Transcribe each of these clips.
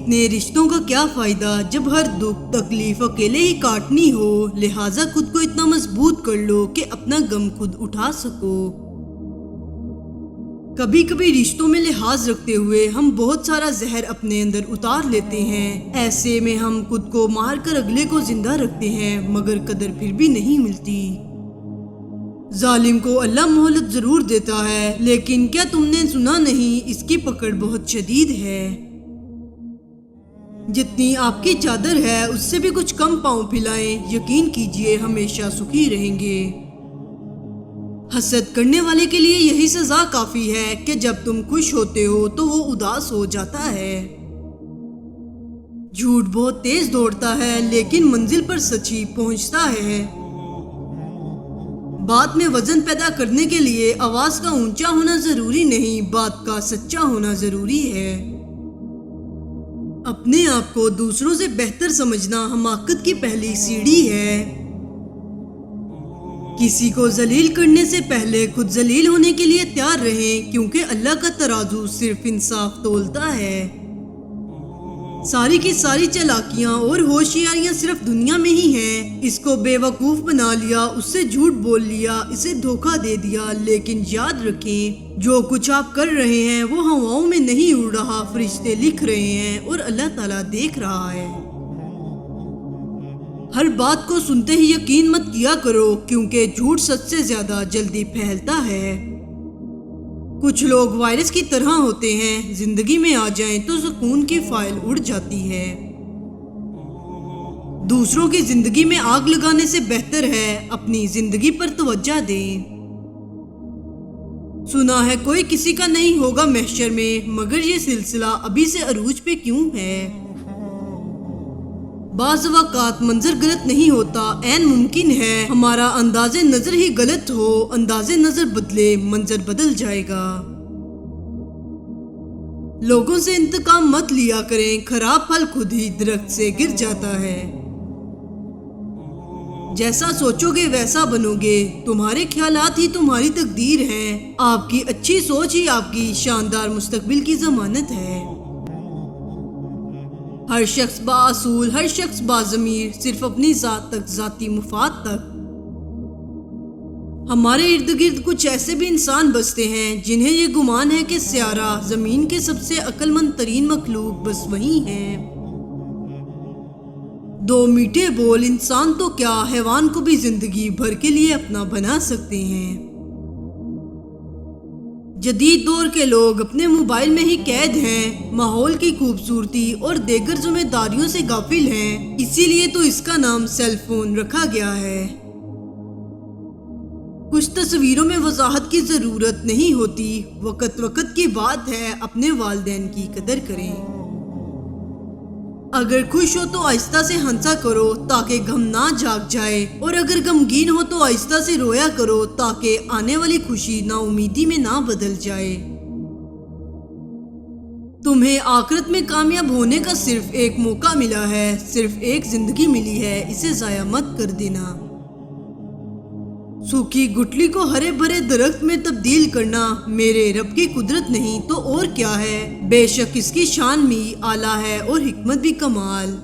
اتنے رشتوں کا کیا فائدہ جب ہر دکھ تکلیف اکیلے ہی کاٹنی ہو، لہٰذا خود کو اتنا مضبوط کر لو کہ اپنا غم خود اٹھا سکو۔ کبھی کبھی رشتوں میں لحاظ رکھتے ہوئے ہم بہت سارا زہر اپنے اندر اتار لیتے ہیں، ایسے میں ہم خود کو مار کر اگلے کو زندہ رکھتے ہیں، مگر قدر پھر بھی نہیں ملتی۔ ظالم کو اللہ مہلت ضرور دیتا ہے، لیکن کیا تم نے سنا نہیں، اس کی پکڑ بہت شدید ہے۔ جتنی آپ کی چادر ہے اس سے بھی کچھ کم پاؤں پھیلائیں، یقین کیجئے ہمیشہ سکھی رہیں گے۔ حسد کرنے والے کے لیے یہی سزا کافی ہے کہ جب تم خوش ہوتے ہو تو وہ اداس ہو جاتا ہے۔ جھوٹ بہت تیز دوڑتا ہے لیکن منزل پر سچی پہنچتا ہے۔ بات میں وزن پیدا کرنے کے لیے آواز کا اونچا ہونا ضروری نہیں، بات کا سچا ہونا ضروری ہے۔ اپنے آپ کو دوسروں سے بہتر سمجھنا حماقت کی پہلی سیڑھی ہے۔ کسی کو ذلیل کرنے سے پہلے خود ذلیل ہونے کے لیے تیار رہیں، کیونکہ اللہ کا ترازو صرف انصاف تولتا ہے۔ ساری کی ساری چالاکیاں اور ہوشیاریاں صرف دنیا میں ہی ہیں۔ اس کو بے وقوف بنا لیا، اس سے جھوٹ بول لیا، اسے دھوکہ دے دیا، لیکن یاد رکھیں جو کچھ آپ کر رہے ہیں وہ ہواؤں میں نہیں اڑ رہا، فرشتے لکھ رہے ہیں اور اللہ تعالیٰ دیکھ رہا ہے۔ ہر بات کو سنتے ہی یقین مت کیا کرو، کیونکہ جھوٹ سچ سے زیادہ جلدی پھیلتا ہے۔ کچھ لوگ وائرس کی طرح ہوتے ہیں، زندگی میں آ جائیں تو سکون کی فائل اڑ جاتی ہے۔ دوسروں کی زندگی میں آگ لگانے سے بہتر ہے اپنی زندگی پر توجہ دیں۔ سنا ہے کوئی کسی کا نہیں ہوگا محشر میں، مگر یہ سلسلہ ابھی سے عروج پہ کیوں ہے؟ بعض اوقات منظر غلط نہیں ہوتا، عین ممکن ہے ہمارا انداز نظر ہی غلط ہو، انداز نظر بدلے منظر بدل جائے گا۔ لوگوں سے انتقام مت لیا کریں، خراب پھل خود ہی درخت سے گر جاتا ہے۔ جیسا سوچو گے ویسا بنو گے، تمہارے خیالات ہی تمہاری تقدیر ہیں، آپ کی اچھی سوچ ہی آپ کی شاندار مستقبل کی ضمانت ہے۔ ہر شخص باصول، ہر شخص باضمیر، صرف اپنی ذات تک، ذاتی مفاد تک۔ ہمارے ارد گرد کچھ ایسے بھی انسان بستے ہیں جنہیں یہ گمان ہے کہ سیارہ زمین کے سب سے عقل مند ترین مخلوق بس وہی ہیں۔ دو میٹھے بول انسان تو کیا حیوان کو بھی زندگی بھر کے لیے اپنا بنا سکتے ہیں۔ جدید دور کے لوگ اپنے موبائل میں ہی قید ہیں، ماحول کی خوبصورتی اور دیگر ذمہ داریوں سے غافل ہیں، اسی لیے تو اس کا نام سیل فون رکھا گیا ہے۔ کچھ تصویروں میں وضاحت کی ضرورت نہیں ہوتی، وقت وقت کی بات ہے، اپنے والدین کی قدر کریں۔ اگر خوش ہو تو آہستہ سے ہنسا کرو تاکہ غم نہ جاگ جائے، اور اگر غمگین ہو تو آہستہ سے رویا کرو تاکہ آنے والی خوشی نا امیدی میں نہ بدل جائے۔ تمہیں آخرت میں کامیاب ہونے کا صرف ایک موقع ملا ہے، صرف ایک زندگی ملی ہے، اسے ضائع مت کر دینا۔ سوکھی گٹلی کو ہرے بھرے درخت میں تبدیل کرنا میرے رب کی قدرت نہیں تو اور کیا ہے، بے شک اس کی شان بھی اعلیٰ ہے اور حکمت بھی کمال۔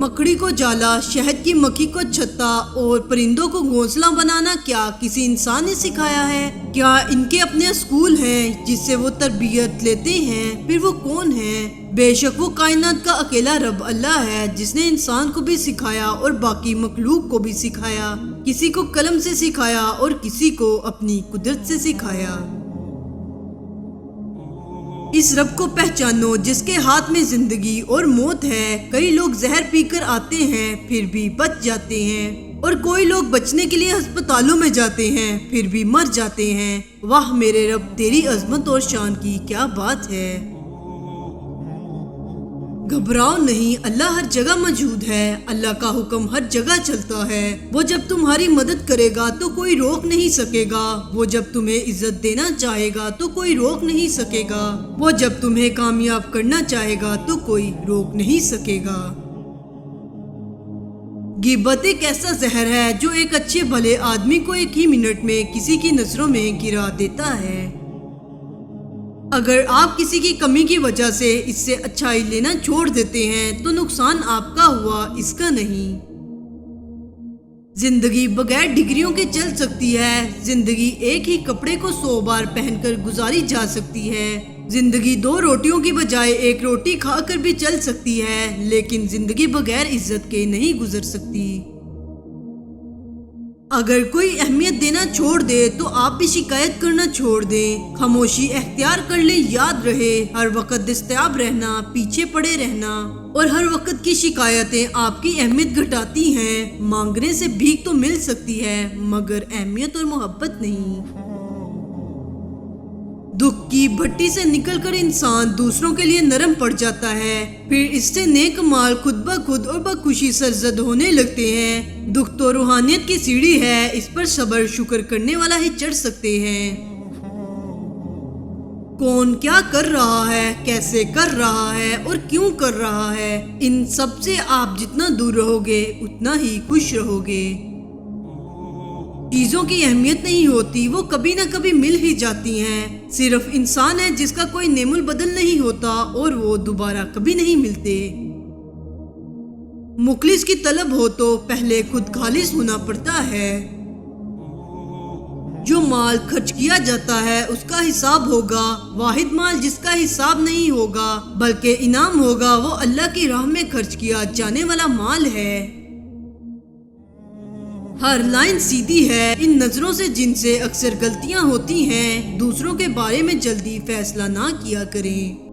مکڑی کو جالا، شہد کی مکھی کو چھتا اور پرندوں کو گھونسلہ بنانا کیا کسی انسان نے سکھایا ہے؟ کیا ان کے اپنے اسکول ہیں جس سے وہ تربیت لیتے ہیں؟ پھر وہ کون ہیں؟ بے شک وہ کائنات کا اکیلا رب اللہ ہے، جس نے انسان کو بھی سکھایا اور باقی مخلوق کو بھی سکھایا، کسی کو قلم سے سکھایا اور کسی کو اپنی قدرت سے سکھایا۔ اس رب کو پہچانو جس کے ہاتھ میں زندگی اور موت ہے۔ کئی لوگ زہر پی کر آتے ہیں پھر بھی بچ جاتے ہیں، اور کوئی لوگ بچنے کے لیے ہسپتالوں میں جاتے ہیں پھر بھی مر جاتے ہیں۔ واہ میرے رب، تیری عظمت اور شان کی کیا بات ہے۔ گھبراؤ نہیں، اللہ ہر جگہ موجود ہے، اللہ کا حکم ہر جگہ چلتا ہے۔ وہ جب تمہاری مدد کرے گا تو کوئی روک نہیں سکے گا، وہ جب تمہیں عزت دینا چاہے گا تو کوئی روک نہیں سکے گا، وہ جب تمہیں کامیاب کرنا چاہے گا تو کوئی روک نہیں سکے گا۔ غیبت ایک ایسا زہر ہے جو ایک اچھے بھلے آدمی کو ایک ہی منٹ میں کسی کی نظروں میں گرا دیتا ہے۔ اگر آپ کسی کی کمی کی وجہ سے اس سے اچھائی لینا چھوڑ دیتے ہیں تو نقصان آپ کا ہوا، اس کا نہیں۔ زندگی بغیر ڈگریوں کے چل سکتی ہے۔ زندگی ایک ہی کپڑے کو 100 بار پہن کر گزاری جا سکتی ہے۔ زندگی 2 روٹیوں کی بجائے 1 روٹی کھا کر بھی چل سکتی ہے، لیکن زندگی بغیر عزت کے نہیں گزر سکتی۔ اگر کوئی اہمیت دینا چھوڑ دے تو آپ بھی شکایت کرنا چھوڑ دیں۔ خاموشی اختیار کر لیں، یاد رہے ہر وقت دستیاب رہنا، پیچھے پڑے رہنا اور ہر وقت کی شکایتیں آپ کی اہمیت گھٹاتی ہیں۔ مانگنے سے بھیک تو مل سکتی ہے مگر اہمیت اور محبت نہیں۔ دکھ کی بھٹی سے نکل کر انسان دوسروں کے لیے نرم پڑ جاتا ہے، پھر اس سے نیک مال خود بخود اور بخوشی سرزد ہونے لگتے ہیں۔ دکھ تو روحانیت کی سیڑھی ہے، اس پر صبر شکر کرنے والا ہی چڑھ سکتے ہیں۔ کون کیا کر رہا ہے، کیسے کر رہا ہے اور کیوں کر رہا ہے، ان سب سے آپ جتنا دور رہو گے اتنا ہی خوش رہو گے۔ چیزوں کی اہمیت نہیں ہوتی، وہ کبھی نہ کبھی مل ہی جاتی ہیں۔ صرف انسان ہے جس کا کوئی نعم البدل نہیں ہوتا اور وہ دوبارہ کبھی نہیں ملتے۔ مخلص کی طلب ہو تو پہلے خود خالص ہونا پڑتا ہے۔ جو مال خرچ کیا جاتا ہے اس کا حساب ہوگا۔ واحد مال جس کا حساب نہیں ہوگا بلکہ انعام ہوگا، وہ اللہ کی راہ میں خرچ کیا جانے والا مال ہے۔ ہر لائن سیدھی ہے، ان نظروں سے جن سے اکثر غلطیاں ہوتی ہیں۔ دوسروں کے بارے میں جلدی فیصلہ نہ کیا کریں۔